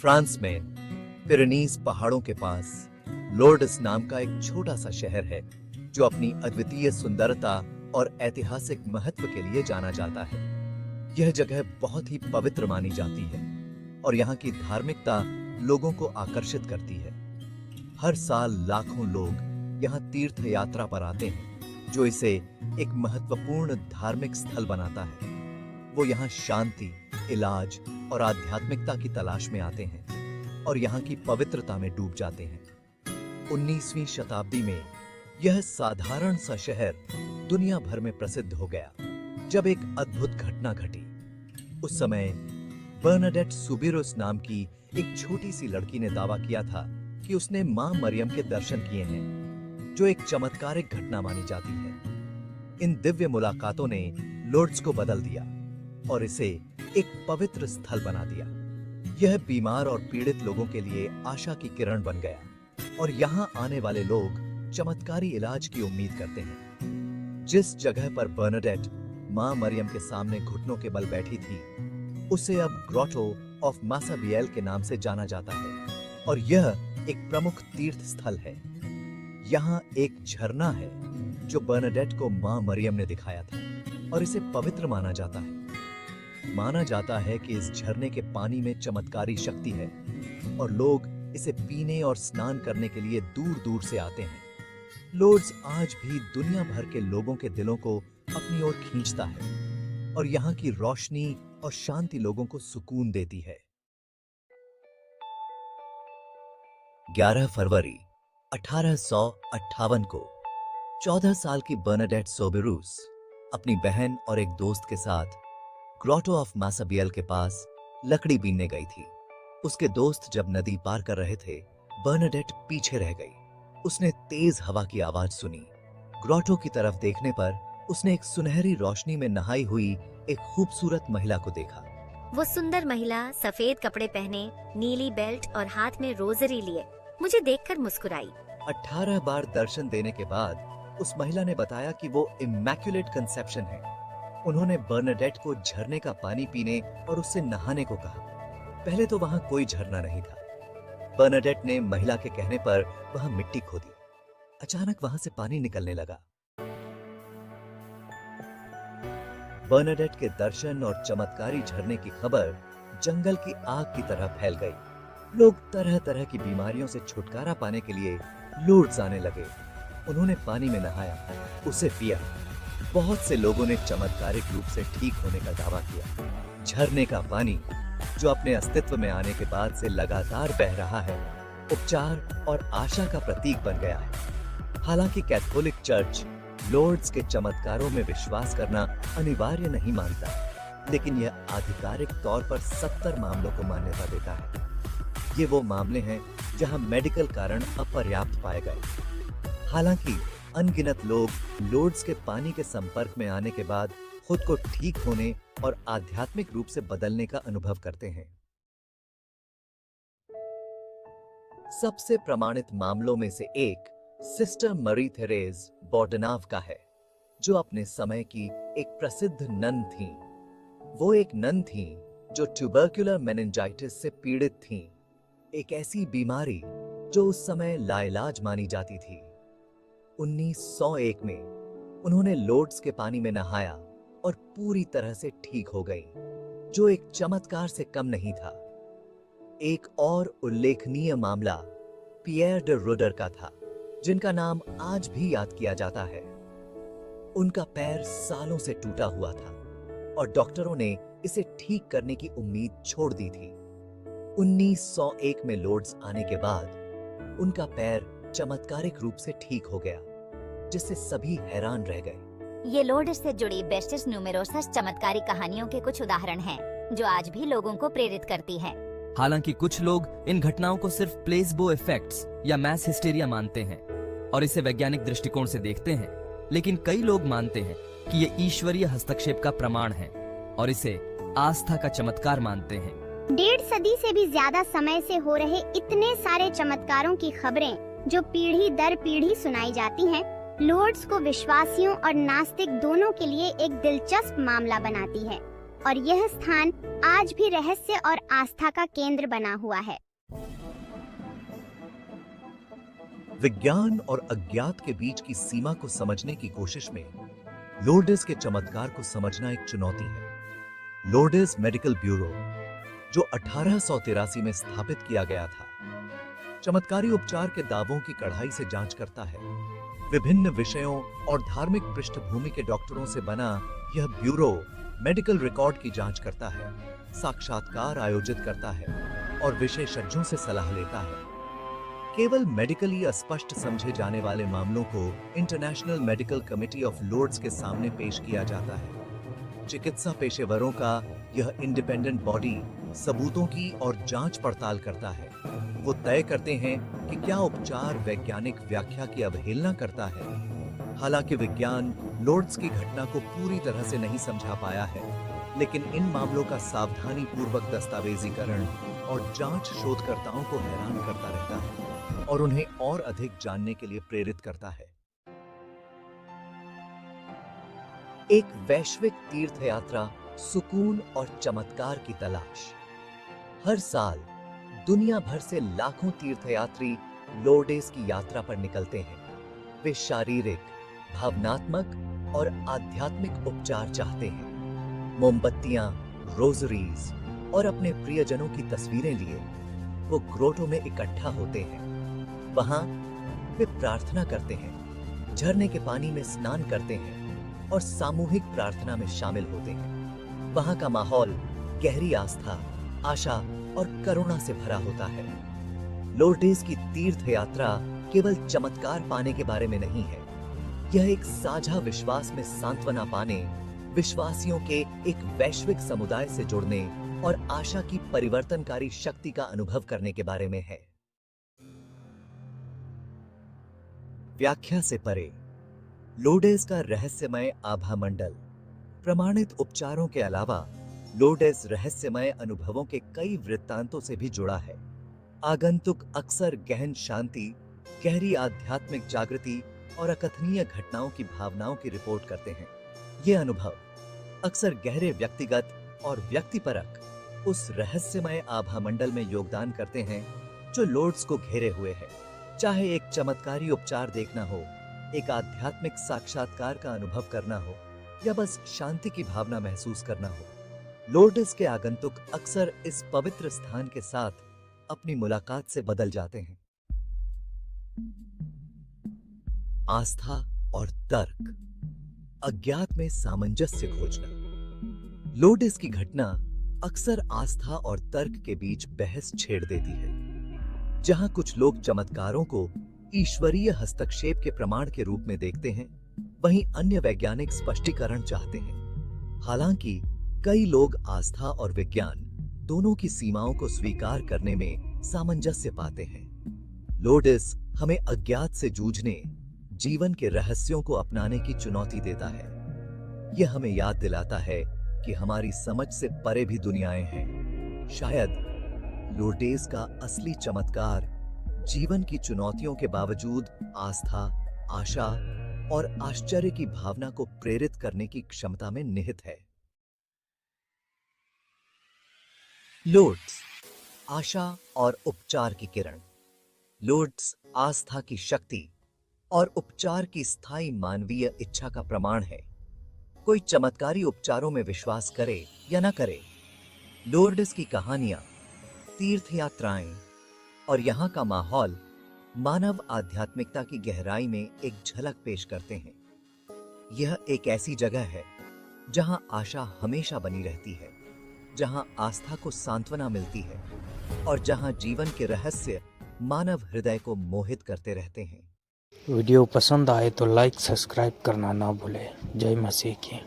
France में Pyrenees पहाड़ों के पास लोर्ड्स नाम का एक छोटा सा शहर है जो अपनी अद्वितीय सुंदरता और ऐतिहासिक महत्व के लिए जाना जाता है। यह जगह बहुत ही पवित्र मानी जाती है और यहाँ की धार्मिकता लोगों को आकर्षित करती है। हर साल लाखों लोग यहाँ तीर्थ यात्रा पर आते हैं, जो इसे एक महत्वपूर्ण धार्मिक स्थल बनाता है। वो यहाँ शांति, इलाज और आध्यात्मिकता की तलाश में आते हैं और यहाँ की पवित्रता में डूब जाते हैं। 19वीं शताब्दी में यह साधारण सा शहर दुनिया भर में प्रसिद्ध हो गया जब एक अद्भुत घटना घटी। उस समय बर्नाडेट सुबिरुस नाम की एक छोटी सी लड़की ने दावा किया था कि उसने मां मरियम के दर्शन किए हैं, जो एक चमत्कारिक घटना मानी जाती है। इन दिव्य मुलाकातों ने लोर्ड्स को बदल दिया और इसे एक पवित्र स्थल बना दिया। यह बीमार और पीड़ित लोगों के लिए आशा की किरण बन गया और यहाँ आने वाले लोग चमत्कारी इलाज की उम्मीद करते हैं। जिस जगह पर बर्नाडेट मां मरियम के सामने घुटनों के बल बैठी थी, उसे अब ग्रोटो ऑफ मासाबिएल के नाम से जाना जाता है और यह एक प्रमुख तीर्थ स्थल है। यहाँ एक झरना है जो बर्नाडेट को मां मरियम ने दिखाया था और इसे पवित्र माना जाता है। माना जाता है कि इस झरने के पानी में चमत्कारी शक्ति है और लोग इसे पीने और स्नान करने के लिए दूर दूर से आते हैं। लोर्ड्स आज भी दुनिया भर के लोगों के दिलों को अपनी ओर खींचता है और यहाँ की रोशनी और शांति लोगों को सुकून देती है। 11 फरवरी 1858 को 14 साल की बर्नाडेट सोबिरुस अपनी बहन और एक दोस्त के साथ ग्रोटो ऑफ मासाबिएल के पास लकड़ी बीनने गई थी। उसके दोस्त जब नदी पार कर रहे थे, बर्नाडेट पीछे रह गई। उसने तेज हवा की आवाज सुनी। ग्रोटो की तरफ देखने पर उसने एक सुनहरी रोशनी में नहाई हुई एक खूबसूरत महिला को देखा। वो सुंदर महिला सफेद कपड़े पहने, नीली बेल्ट और हाथ में रोजरी लिए मुझे देखकर मुस्कुराई। 18 बार दर्शन देने के बाद उस महिला ने बताया कि वो इमैक्युलेट कंसेप्शन है। उन्होंने बर्नाडेट को झरने का पानी पीने और उससे नहाने को कहा। पहले तो वहां कोई झरना नहीं था। बर्नाडेट ने महिला के कहने पर वहां मिट्टी खोदी। अचानक वहां से पानी निकलने लगा। बर्नाडेट के दर्शन और चमत्कारी झरने की खबर जंगल की आग की तरह फैल गई। लोग तरह तरह की बीमारियों से छुटकारा पाने के लिए लोर्ड्स आने लगे। उन्होंने पानी में नहाया, उसे पिया। बहुत से लोगों ने चमत्कारिक रूप से ठीक होने का दावा किया। झरने का पानी, जो अपने अस्तित्व में आने के बाद से लगातार बह रहा है, उपचार और आशा का प्रतीक बन गया है। हालांकि कैथोलिक चर्च लोर्ड्स के चमत्कारों में विश्वास करना अनिवार्य नहीं मानता, लेकिन यह आधिकारिक तौर पर 70 मामलों को मान्यता देता है। ये वो मामले हैं जहां मेडिकल कारण अपर्याप्त पाए गए। हालांकि अनगिनत लोग लोर्ड्स के पानी के संपर्क में आने के बाद खुद को ठीक होने और आध्यात्मिक रूप से बदलने का अनुभव करते हैं। सबसे प्रमाणित मामलों में से एक सिस्टर मरी थेरेज बोर्डनाव का है, जो अपने समय की एक प्रसिद्ध नन थीं। वो एक नन थीं जो ट्यूबरकुलर मेनिंजाइटिस से पीड़ित थीं, एक ऐसी बीमारी जो उस समय लाइलाज मानी जाती थी। 1901 में उन्होंने लोर्ड्स के पानी में नहाया और पूरी तरह से ठीक हो गई, जो एक चमत्कार से कम नहीं था। एक और उल्लेखनीय मामला पियर डे रुडर का था, जिनका नाम आज भी याद किया जाता है। उनका पैर सालों से टूटा हुआ था और डॉक्टरों ने इसे ठीक करने की उम्मीद छोड़ दी थी। 1901 में लोर्ड्स आने के बाद उनका पैर चमत्कारिक रूप से ठीक हो गया, जिससे सभी हैरान रह गए। ये लोर्ड्स से जुड़ी बेस्टिस न्यूमेरोसस चमत्कारी कहानियों के कुछ उदाहरण हैं, जो आज भी लोगों को प्रेरित करती हैं। हालांकि कुछ लोग इन घटनाओं को सिर्फ प्लेसबो इफेक्ट्स या मैस हिस्टेरिया मानते हैं और इसे वैज्ञानिक दृष्टिकोण से देखते हैं, लेकिन कई लोग मानते हैं कि ये ईश्वरीय हस्तक्षेप का प्रमाण है और इसे आस्था का चमत्कार मानते हैं। 1.5 सदी से भी ज्यादा समय से हो रहे इतने सारे चमत्कारों की खबरें जो पीढ़ी दर पीढ़ी सुनाई जाती हैं, लोर्ड्स को विश्वासियों और नास्तिक दोनों के लिए एक दिलचस्प मामला बनाती है। और यह स्थान आज भी रहस्य और आस्था का केंद्र बना हुआ है। विज्ञान और अज्ञात के बीच की सीमा को समझने की कोशिश में लोर्डिस के चमत्कार को समझना एक चुनौती है। लोर्डिस मेडिकल ब्यूरो, जो 1883 में स्थापित किया गया था, चमत्कारी उपचार के दावों की कड़ाई से जांच करता है। विभिन्न विषयों और धार्मिक पृष्ठभूमि के डॉक्टरों से बना यह ब्यूरो मेडिकल रिकॉर्ड की जांच करता है, साक्षात्कार आयोजित करता है और विशेषज्ञों से सलाह लेता है। केवल मेडिकली अस्पष्ट समझे जाने वाले मामलों को international medical committee of Lord's के सामने पेश किया जाता है। चिकित्सा पेशेवरों का यह इंडिपेंडेंट बॉडी सबूतों की और जांच पड़ताल करता है। वो तय करते हैं कि क्या उपचार वैज्ञानिक व्याख्या की अवहेलना करता है। हालांकि विज्ञान लोर्ड्स की घटना को पूरी तरह से नहीं समझा पाया है, लेकिन इन मामलों का सावधानी पूर्वक दस्तावेजीकरण और जांच शोधकर्ताओं को हैरान करता रहता है और उन्हें और अधिक जानने के लिए प्रेरित करता है। एक वैश्विक तीर्थ यात्रा, सुकून और चमत्कार की तलाश। हर साल दुनिया भर से लाखों तीर्थयात्री लोर्डेस की यात्रा पर निकलते हैं। वे शारीरिक, भावनात्मक और आध्यात्मिक उपचार चाहते हैं। मोमबत्तियां, रोजरीज और अपने प्रियजनों की तस्वीरें लिए वो ग्रोटो में इकट्ठा होते हैं। वहां वे प्रार्थना करते हैं, झरने के पानी में स्नान करते हैं और सामूहिक प्रार्थना में शामिल होते हैं। वहां का माहौल गहरी आस्था, आशा और करुणा से भरा होता है। लोर्डेस की तीर्थ यात्रा केवल चमत्कार पाने के बारे में नहीं है। यह एक साझा विश्वास में सांत्वना पाने, विश्वासियों के एक वैश्विक समुदाय से जुड़ने और आशा की परिवर्तनकारी शक्ति का अनुभव करने के बारे में है। व्याख्या से परे, लोर्डेस का रहस्यमय आभा मंडल प्रमाणित उपचारों के अलावा लोर्डेस रहस्यमय अनुभवों के कई वृत्तांतों से भी जुड़ा है। आगंतुक अक्सर गहन शांति, गहरी आध्यात्मिक जागृति और अकथनीय घटनाओं की भावनाओं की रिपोर्ट करते हैं। ये अनुभव अक्सर गहरे व्यक्तिगत और व्यक्तिपरक उस रहस्यमय आभा मंडल में योगदान करते हैं जो लोर्ड्स को घेरे हुए है। चाहे एक चमत्कारी उपचार देखना हो, एक आध्यात्मिक साक्षात्कार का अनुभव करना हो या बस शांति की भावना महसूस करना हो, लोर्डेस के आगंतुक अक्सर इस पवित्र स्थान के साथ अपनी मुलाकात से बदल जाते हैं। आस्था और तर्क, अज्ञात में सामंजस्य खोजना। लोर्डेस की घटना अक्सर आस्था और तर्क के बीच बहस छेड़ देती है। जहां कुछ लोग चमत्कारों को ईश्वरीय हस्तक्षेप के प्रमाण के रूप में देखते हैं, वहीं अन्य वैज्ञानिक स्पष्टीकरण चाहते हैं। हालांकि कई लोग आस्था और विज्ञान दोनों की सीमाओं को स्वीकार करने में सामंजस्य पाते हैं। लोर्डेस हमें अज्ञात से जूझने, जीवन के रहस्यों को अपनाने की चुनौती देता है। यह हमें याद दिलाता है कि हमारी समझ से परे भी दुनियाएं हैं। शायद लोर्डेस का असली चमत्कार जीवन की चुनौतियों के बावजूद आस्था, आशा और आश्चर्य की भावना को प्रेरित करने की क्षमता में निहित है। लोर्ड्स, आशा और उपचार की किरण। लोर्ड्स आस्था की शक्ति और उपचार की स्थायी मानवीय इच्छा का प्रमाण है। कोई चमत्कारी उपचारों में विश्वास करे या न करे, लोर्ड्स की कहानियां, तीर्थ यात्राएं और यहाँ का माहौल मानव आध्यात्मिकता की गहराई में एक झलक पेश करते हैं। यह एक ऐसी जगह है जहां आशा हमेशा बनी रहती है, जहां आस्था को सांत्वना मिलती है और जहां जीवन के रहस्य मानव हृदय को मोहित करते रहते हैं। वीडियो पसंद आए तो लाइक, सब्सक्राइब करना ना भूलें। जय मसीह की।